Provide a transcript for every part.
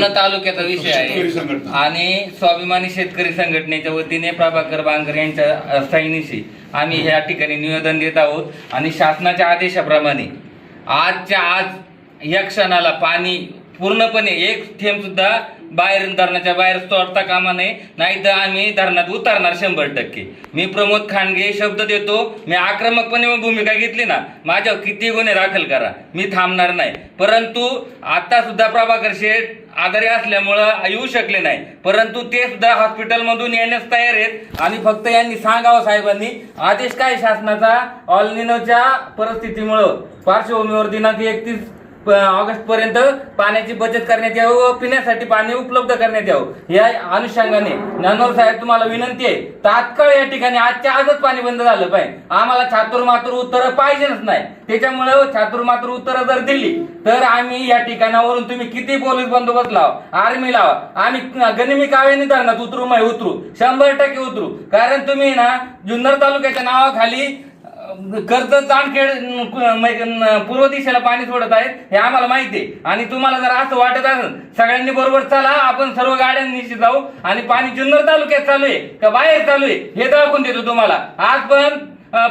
जुन्नर तालुक्याचा विषय आहे आणि स्वाभिमानी शेतकरी संघटनेच्या वतीने प्रभाकर बांगर यांच्या सैनिशी आम्ही या ठिकाणी निवेदन देत आहोत आणि शासनाच्या आदेशाप्रमाणे आजच्या आज या क्षणाला पाणी पूर्णपणे एक थेंब सुद्धा बाहेर धरणाच्या बाहेर सोडता कामा नये, नाही तर आम्ही धरणात उतरणार 100%. मी प्रमोद खांडगे शब्द देतो, मी आक्रमकपणे भूमिका घेतली ना, माझ्यावर किती गुन्हे दाखल करा, मी थांबणार नाही. परंतु आता सुद्धा प्रभाकर शेठ आजारी असल्यामुळं येऊ शकले नाही, परंतु ते सुद्धा हॉस्पिटलमधून येण्यास तयार आहेत. आणि फक्त यांनी सांगावं साहेबांनी, आदेश काय शासनाचा ऑल निनोच्या परिस्थितीमुळं पार्श्वभूमीवर दिनांक 31 ऑगस्ट पर्यंत पाण्याची बचत करण्यात यावं व पिण्यासाठी पाणी उपलब्ध करण्यात यावं या अनुषंगाने नानोर साहेब तुम्हाला विनंती आहे, तात्काळ या ठिकाणी आजच्या आजच पाणी बंद झालं पाहिजे. आम्हाला छातुरमातुर उत्तरं पाहिजेच नाही. त्याच्यामुळे छातुरमातुर उत्तरं जर दिली तर आम्ही या ठिकाणावरून तुम्ही किती पोलीस बंदोबस्त लावा, आर्मी लावा, आम्ही गनिमी काव्याने धरणात उतरू 100% उतरू. कारण तुम्ही ना जुन्नर तालुक्याच्या नावाखाली कर्जत जामखेड पूर्व दिशेला पाणी सोडत आहेत हे आम्हाला माहिती आहे. आणि तुम्हाला जर असं वाटत असेल सगळ्यांनी बरोबर चला, आपण सर्व गाड्यांनी जाऊ आणि पाणी जुन्नर तालुक्यात चालू आहे का बाहेर चालू आहे हे दाखवून देतो तुम्हाला. आज पण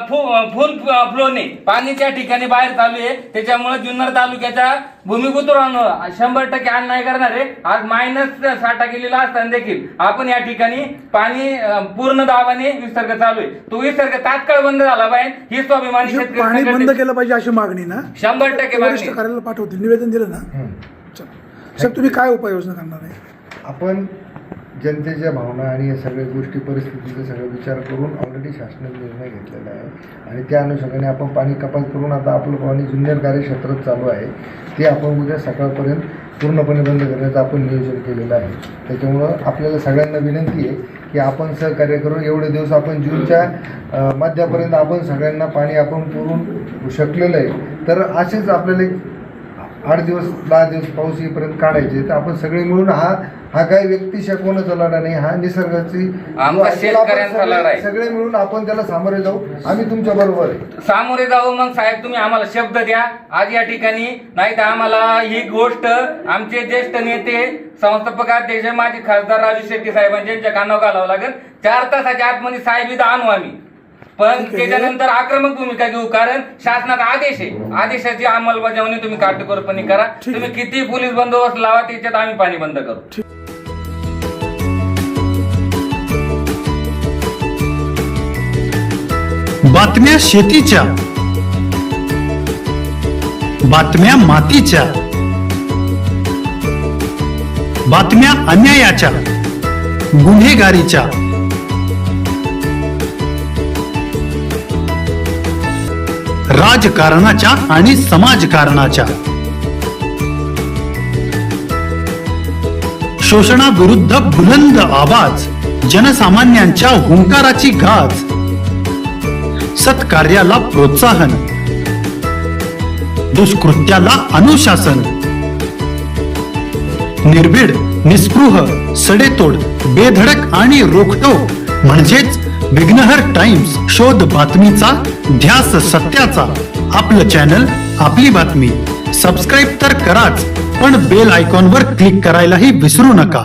फुल फ्लोने पाणी त्या ठिकाणी बाहेर चालू आहे. त्याच्यामुळे जुन्नर तालुक्याच्या भूमिपुत्रांवर 100% अन्याय करणार आहे. आज -60 गेलेला असताना देखील आपण या ठिकाणी पाणी पूर्ण दाबाने विसर्ग चालू आहे. तो विसर्ग तात्काळ बंद झाला पाहिजे ही स्वाभिमानी शेतकरी पाणी बंद केलं पाहिजे अशी मागणी ना 100% मागणी कार्यालयाला पाठवतील, निवेदन दिलं ना. साहेब तुम्ही काय उपाययोजना करणार आहे? आपण जनतेच्या भावना आणि या सगळ्या गोष्टी परिस्थितीचा सगळा विचार करून ऑलरेडी शासनाने निर्णय घेतलेला आहे आणि त्या अनुषंगाने आपण पाणी कपात करून आता आपलं पाणी जुन्नर कार्यक्षेत्रात चालू आहे ते आपण उद्या सकाळपर्यंत पूर्णपणे बंद करण्याचं आपण नियोजन केलेलं आहे. त्याच्यामुळं आपल्याला सगळ्यांना विनंती आहे की आपण सहकार्य करून एवढे दिवस आपण जूनच्या मध्यापर्यंत आपण सगळ्यांना पाणी आपण पुरवून शकलेलं आहे. तर असेच आपल्याला 8 दिवस 10 दिवस पाऊस येईपर्यंत काढायचे. तर आपण सगळे मिळून हा काही व्यक्तिशा कोणाचा लढा नाही, हा निसर्गाची शेतकऱ्यांचा लढा आहे. सगळे मिळून आपण त्याला सामोरे जाऊ. आम्ही तुमच्या बरोबर आहे, सामोरे जाऊ. मग साहेब तुम्ही आम्हाला शब्द द्या आज या ठिकाणी, नाही तर आम्हाला ही गोष्ट आमचे ज्येष्ठ नेते संस्थापक अध्यक्ष माजी खासदार राजू शेट्टी साहेबांच्या यांच्या कानावर घालावं लागेल. 4 तासाच्या आतमध्ये साहेब इथं आणू आम्ही, पण त्याच्यानंतर आक्रमक भूमिका घेऊ. कारण शासनाचा आदेश आहे, आदेशाची अंमलबजावणी तुम्ही काटेकोरपणे करा. तुम्ही किती पोलीस बंदोबस्त लावा, त्याच्यात आम्ही पाणी बंद करू. बातम्या शेतीच्या, बातम्या मातीच्या, बातम्या अन्यायाच्या, गुन्हेगारीच्या, राजकारणाच्या आणि समाजकारणाच्या, शोषणाविरुद्ध बुलंद आवाज, जनसामान्यांच्या हुंकाराची गाज, सत्कार्याला प्रोत्साहन, दुष्कृत्याला अनुशासन, निर्भीड, निस्पृह, सडेतोड, बेधडक आणि रोखटोक म्हणजेच विघ्नहर टाइम्स. शोध बातमीचा, ध्यास सत्याचा. आपलं चॅनल, आपली बातमी. सबस्क्राईब तर कराच, पण बेल आयकॉनवर क्लिक करायलाही विसरू नका.